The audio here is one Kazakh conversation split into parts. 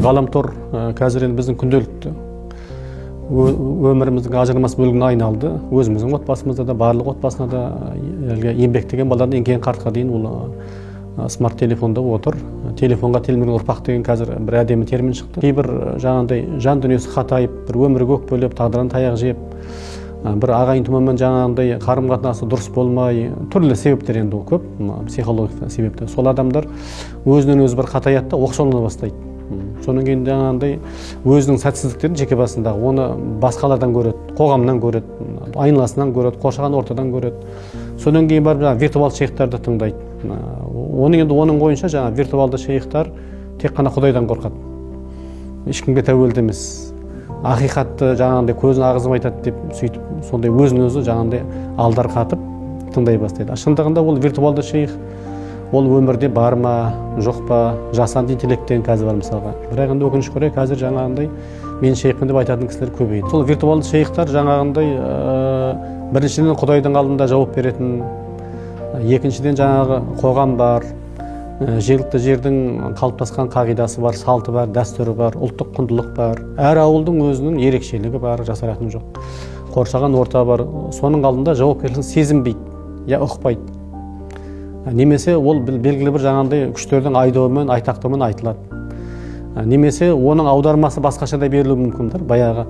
ғаламтор қазір енді біздің күнделікті өміріміздің ажырамас бөлігіне айналды. Өзіміздің отбасымызда да, барлық отбасына да еңбектеген баладан ең қартқа дейін ол смарт телефонда отыр. Телефонға телмірген ұрпақ деген қазір бір әдемі термин шықты. Кейбір жаңағындай жан дүниесі қатайып, бір өмірі көк бөлеп, тағдырдан таяқ жеп, бір ағайын тұмамен жаңағындай қарым-қатынасы дұрыс болмай, түрлі себептер енді ол көп, психологиялық себептер. Сол адамдар өзінен өзі бір қатаяды да оқшаулана бастайды. Содан кейін жаңағындай өзінің сәтсіздіктерін жеке басындағы оны басқалардан көреді, қоғамнан көреді, айналасынан көреді, қоршаған ортадан көреді. Содан кейін барып жаңағы виртуалды шейхтарды тыңдайды. Оның ойынша жаңағы виртуалды шейхтар тек қана Құдайдан қорқады. Ешкімге тәуелді емес. Ақиқатты жаңағындай көзін ағызып айтады деп сөйтіп сондай өзін өзі жаңағындай алдарқатып тыңдай бастайды. Шындығында ол виртуалды шейх ол өмірде бар ма, жоқ па, жасанды интеллекттен қазір бар мысалға. Бірақ енді өкінішке орай қазір жаңағындай мен шейхпін деп айтатын кісілер көбейді. Сол виртуалды шейхтар жаңағындай біріншіден Құдайдың алдында жауап беретін, екіншіден жаңағы қоғам бар, жергілікті жердің қалыптасқан қағидасы бар, салты бар, дәстүрі бар, ұлттық құндылық бар. Әр ауылдың өзінің ерекшелігі бар, жасыратыны жоқ. Қоршаған орта бар. Соның алдында жауапкершілігін сезінбейді, я ұқпайды. Немесе ол белгілі бір жаңағындай күштердің айдауымен, айтақтауымен айтылады. Немесе оның аудармасы басқаша да берілуі мүмкін. Баяғы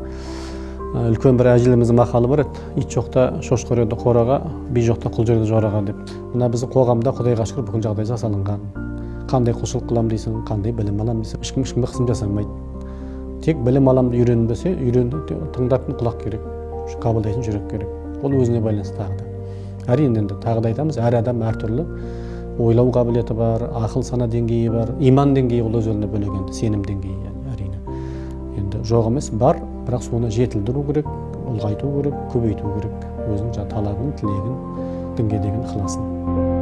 үлкен бір әжелеріміздің мақалы бар еді. Ит жоқта шошқа үреді қораға, би жоқта құл жүреді жораға деп. Мына біздің қоғамда Құдайға шүкір бүкіл жағдай жасалынған. Қандай құлшылық қыламын дейсің, қандай білім аламын дейсің, ешкімге қысым жасамайды. Тек білім аламын үйренбесе, тыңдайтын құлақ керек, қабылдайтын жүрек керек. Ол өзіне байланысты тағы да. Әрине енді тағы да айтамыз, әр адам әртүрлі ойлау қабілеті бар, ақыл сана деңгейі бар, иман деңгейі ол өз өзіне бөлек енді, сенім деңгейі әрине. Енді жоқ емес, бар, бірақ соны жетілдіру керек, ұлғайту керек, көбейту керек, өзінің талабын, тілегін, дінге деген ықыласын.